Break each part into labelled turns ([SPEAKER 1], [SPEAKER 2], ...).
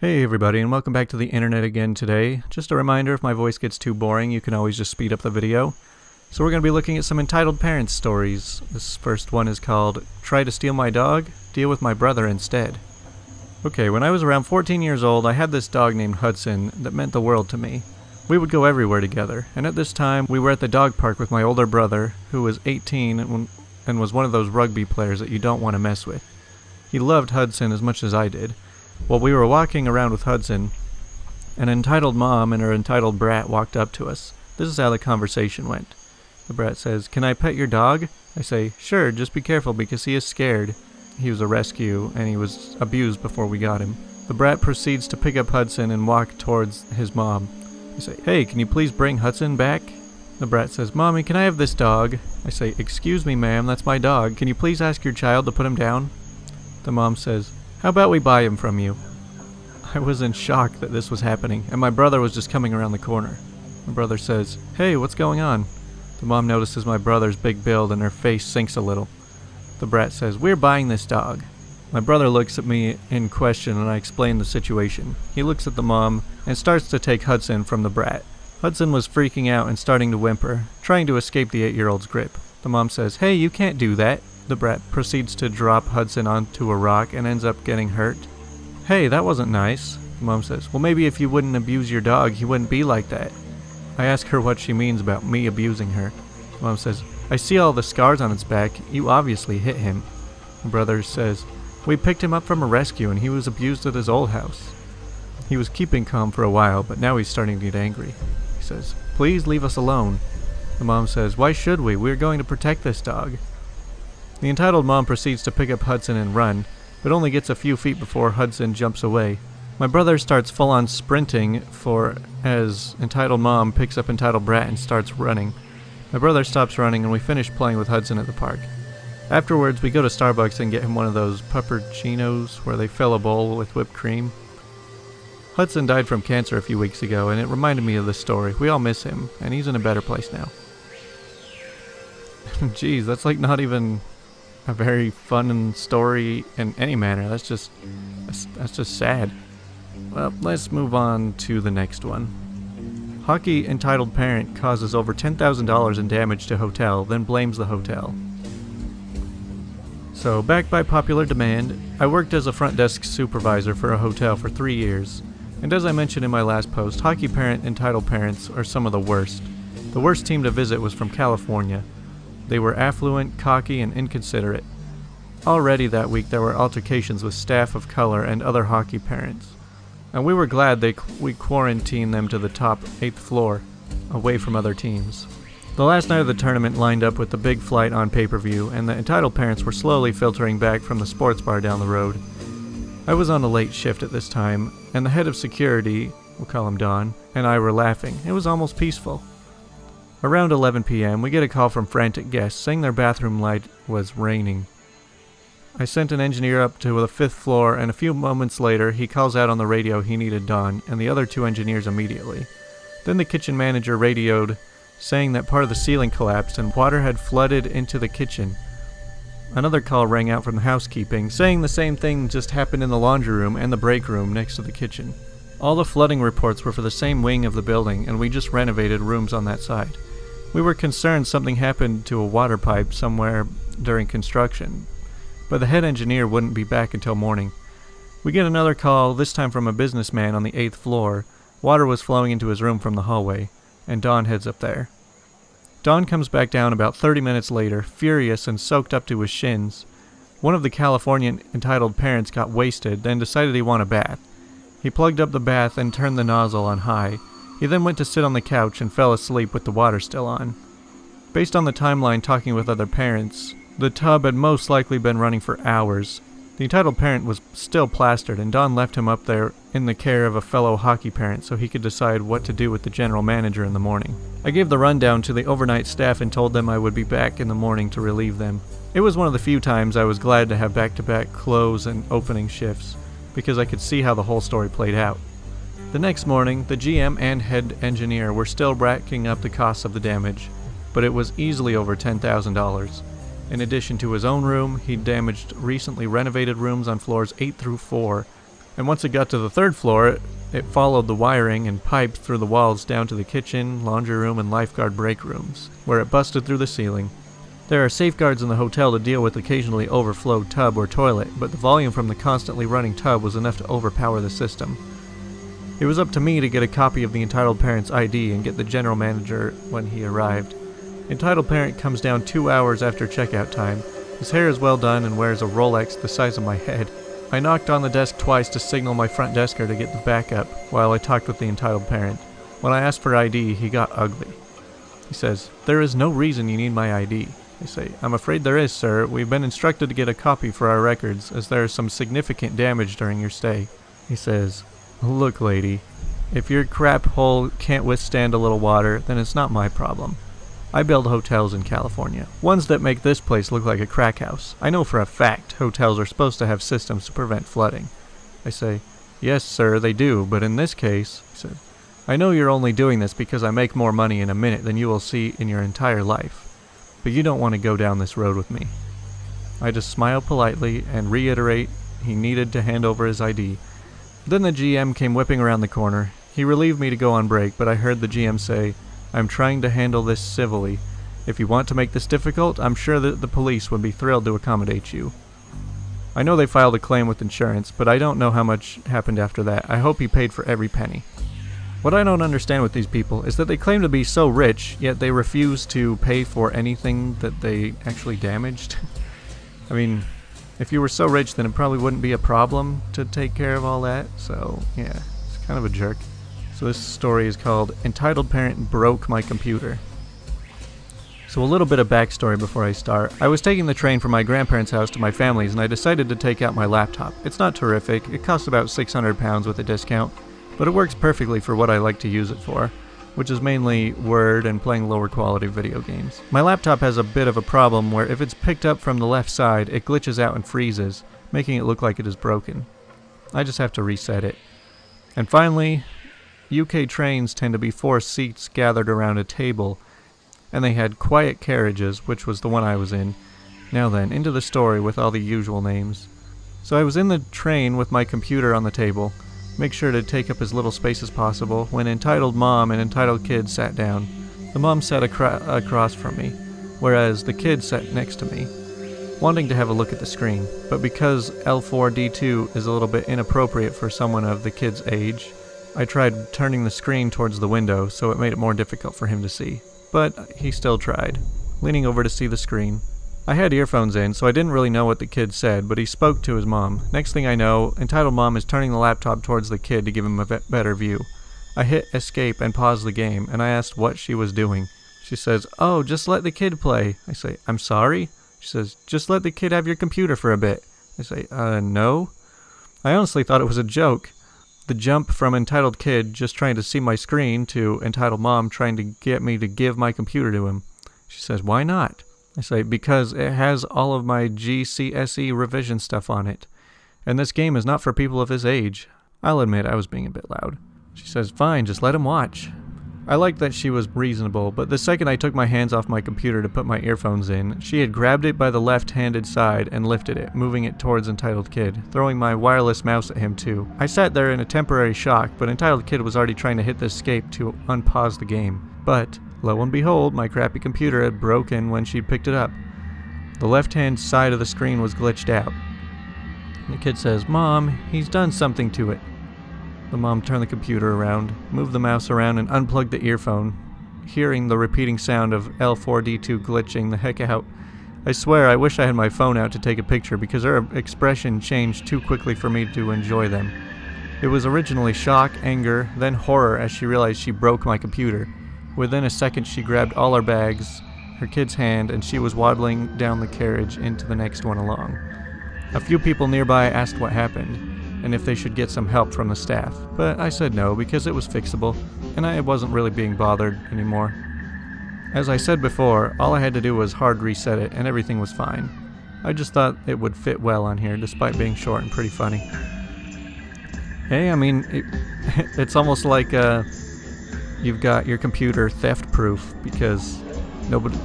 [SPEAKER 1] Hey everybody, and welcome back to the internet again today. Just a reminder, if my voice gets too boring, you can always just speed up the video. So we're going to be looking at some entitled parents stories. This first one is called, Try to Steal My Dog? Deal with My Brother Instead. Okay, when I was around 14 years old, I had this dog named Hudson that meant the world to me. We would go everywhere together, and at this time, we were at the dog park with my older brother, who was 18 and was one of those rugby players that you don't want to mess with. He loved Hudson as much as I did. While we were walking around with Hudson, an entitled mom and her entitled brat walked up to us. This is how the conversation went. The brat says, "Can I pet your dog?" I say, "Sure, just be careful because he is scared." He was a rescue and he was abused before we got him. The brat proceeds to pick up Hudson and walk towards his mom. I say, "Hey, can you please bring Hudson back?" The brat says, "Mommy, can I have this dog?" I say, "Excuse me, ma'am, that's my dog. Can you please ask your child to put him down?" The mom says, "How about we buy him from you?" I was in shock that this was happening, and my brother was just coming around the corner. My brother says, "Hey, what's going on?" The mom notices my brother's big build and her face sinks a little. The brat says, "We're buying this dog." My brother looks at me in question and I explain the situation. He looks at the mom and starts to take Hudson from the brat. Hudson was freaking out and starting to whimper, trying to escape the 8-year-old's grip. The mom says, "Hey, you can't do that." The brat proceeds to drop Hudson onto a rock and ends up getting hurt. "Hey, that wasn't nice." The mom says, "Well, maybe if you wouldn't abuse your dog, he wouldn't be like that." I ask her what she means about me abusing her. The mom says, "I see all the scars on its back. You obviously hit him." My brother says, "We picked him up from a rescue and he was abused at his old house." He was keeping calm for a while, but now he's starting to get angry. He says, "Please leave us alone." The mom says, "Why should we? We're going to protect this dog." The entitled mom proceeds to pick up Hudson and run, but only gets a few feet before Hudson jumps away. My brother starts full-on sprinting as entitled mom picks up entitled brat and starts running. My brother stops running and we finish playing with Hudson at the park. Afterwards, we go to Starbucks and get him one of those puppuccinos where they fill a bowl with whipped cream. Hudson died from cancer a few weeks ago, and it reminded me of this story. We all miss him, and he's in a better place now. Jeez, that's like not even a very fun story in any manner. That's just sad. Well, let's move on to the next one. Hockey entitled parent causes over $10,000 in damage to hotel, then blames the hotel. So, backed by popular demand, I worked as a front desk supervisor for a hotel for 3 years. And as I mentioned in my last post, hockey parent entitled parents are some of the worst. The worst team to visit was from California. They were affluent, cocky, and inconsiderate. Already that week there were altercations with staff of color and other hockey parents. And we were glad we quarantined them to the top 8th floor, away from other teams. The last night of the tournament lined up with the big flight on pay-per-view, and the entitled parents were slowly filtering back from the sports bar down the road. I was on a late shift at this time, and the head of security, we'll call him Don, and I were laughing. It was almost peaceful. Around 11 p.m., we get a call from frantic guests saying their bathroom light was raining. I sent an engineer up to the 5th floor, and a few moments later, he calls out on the radio he needed Don, and the other 2 engineers immediately. Then the kitchen manager radioed, saying that part of the ceiling collapsed and water had flooded into the kitchen. Another call rang out from the housekeeping, saying the same thing just happened in the laundry room and the break room next to the kitchen. All the flooding reports were for the same wing of the building, and we just renovated rooms on that side. We were concerned something happened to a water pipe somewhere during construction, but the head engineer wouldn't be back until morning. We get another call, this time from a businessman on the 8th floor. Water was flowing into his room from the hallway, and Don heads up there. Don comes back down about 30 minutes later, furious and soaked up to his shins. One of the Californian entitled parents got wasted, then decided he wanted a bath. He plugged up the bath and turned the nozzle on high. He then went to sit on the couch and fell asleep with the water still on. Based on the timeline talking with other parents, the tub had most likely been running for hours. The entitled parent was still plastered, and Don left him up there in the care of a fellow hockey parent so he could decide what to do with the general manager in the morning. I gave the rundown to the overnight staff and told them I would be back in the morning to relieve them. It was one of the few times I was glad to have back-to-back close and opening shifts, because I could see how the whole story played out. The next morning, the GM and head engineer were still racking up the costs of the damage, but it was easily over $10,000. In addition to his own room, he damaged recently renovated rooms on floors 8 through 4, And once it got to the 3rd floor, it followed the wiring and piped through the walls down to the kitchen, laundry room, and lifeguard break rooms, where it busted through the ceiling. There are safeguards in the hotel to deal with occasionally overflowed tub or toilet, but the volume from the constantly running tub was enough to overpower the system. It was up to me to get a copy of the Entitled Parent's ID and get the general manager when he arrived. Entitled Parent comes down 2 hours after checkout time. His hair is well done and wears a Rolex the size of my head. I knocked on the desk twice to signal my front desker to get the backup while I talked with the Entitled Parent. When I asked for ID, he got ugly. He says, "There is no reason you need my ID." I say, "I'm afraid there is, sir. We've been instructed to get a copy for our records, as there is some significant damage during your stay." He says, "Look, lady, if your crap hole can't withstand a little water, then it's not my problem. I build hotels in California, ones that make this place look like a crack house. I know for a fact hotels are supposed to have systems to prevent flooding." I say, "Yes, sir, they do, but in this case," he said, "I know you're only doing this because I make more money in a minute than you will see in your entire life. But you don't want to go down this road with me." I just smile politely and reiterate he needed to hand over his ID. Then the GM came whipping around the corner. He relieved me to go on break, but I heard the GM say, "I'm trying to handle this civilly. If you want to make this difficult, I'm sure that the police would be thrilled to accommodate you." I know they filed a claim with insurance, but I don't know how much happened after that. I hope he paid for every penny. What I don't understand with these people is that they claim to be so rich, yet they refuse to pay for anything that they actually damaged. I mean, if you were so rich, then it probably wouldn't be a problem to take care of all that. So, yeah, it's kind of a jerk. So this story is called Entitled Parent Broke My Computer. So a little bit of backstory before I start. I was taking the train from my grandparents' house to my family's, and I decided to take out my laptop. It's not terrific. It costs about £600 with a discount. But it works perfectly for what I like to use it for, which is mainly Word and playing lower quality video games. My laptop has a bit of a problem where if it's picked up from the left side, it glitches out and freezes, making it look like it is broken. I just have to reset it. And finally, UK trains tend to be 4 seats gathered around a table, and they had quiet carriages, which was the one I was in. Now then, into the story with all the usual names. So I was in the train with my computer on the table. Make sure to take up as little space as possible, when Entitled Mom and Entitled Kid sat down. The mom sat across from me, whereas the kid sat next to me, wanting to have a look at the screen. But because L4D2 is a little bit inappropriate for someone of the kid's age, I tried turning the screen towards the window, so it made it more difficult for him to see. But he still tried, leaning over to see the screen. I had earphones in, so I didn't really know what the kid said, but he spoke to his mom. Next thing I know, Entitled Mom is turning the laptop towards the kid to give him a better view. I hit escape and paused the game, and I asked what she was doing. She says, "Oh, just let the kid play." I say, "I'm sorry?" She says, "Just let the kid have your computer for a bit." I say, no. I honestly thought it was a joke. The jump from Entitled Kid just trying to see my screen to Entitled Mom trying to get me to give my computer to him. She says, "Why not?" I say, "Because it has all of my GCSE revision stuff on it. And this game is not for people of his age." I'll admit I was being a bit loud. She says, "Fine, just let him watch." I liked that she was reasonable, but the second I took my hands off my computer to put my earphones in, she had grabbed it by the left-handed side and lifted it, moving it towards Entitled Kid, throwing my wireless mouse at him too. I sat there in a temporary shock, but Entitled Kid was already trying to hit the escape to unpause the game. But lo and behold, my crappy computer had broken when she picked it up. The left-hand side of the screen was glitched out. The kid says, "Mom, he's done something to it." The mom turned the computer around, moved the mouse around, and unplugged the earphone, hearing the repeating sound of L4D2 glitching the heck out. I swear I wish I had my phone out to take a picture because her expression changed too quickly for me to enjoy them. It was originally shock, anger, then horror as she realized she broke my computer. Within a second she grabbed all her bags, her kid's hand, and she was waddling down the carriage into the next one along. A few people nearby asked what happened, and if they should get some help from the staff, but I said no because it was fixable, and I wasn't really being bothered anymore. As I said before, all I had to do was hard reset it and everything was fine. I just thought it would fit well on here despite being short and pretty funny. Hey, I mean, it's almost like you've got your computer theft proof because nobody...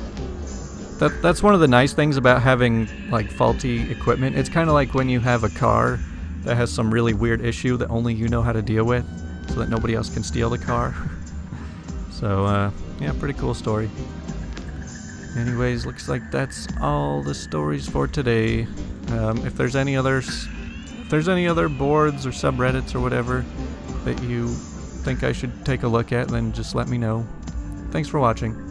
[SPEAKER 1] That's one of the nice things about having like faulty equipment. It's kind of like when you have a car that has some really weird issue that only you know how to deal with, so that nobody else can steal the car. So, yeah, pretty cool story. Anyways, looks like that's all the stories for today. If there's any other boards or subreddits or whatever that you think I should take a look at, then just let me know. Thanks for watching.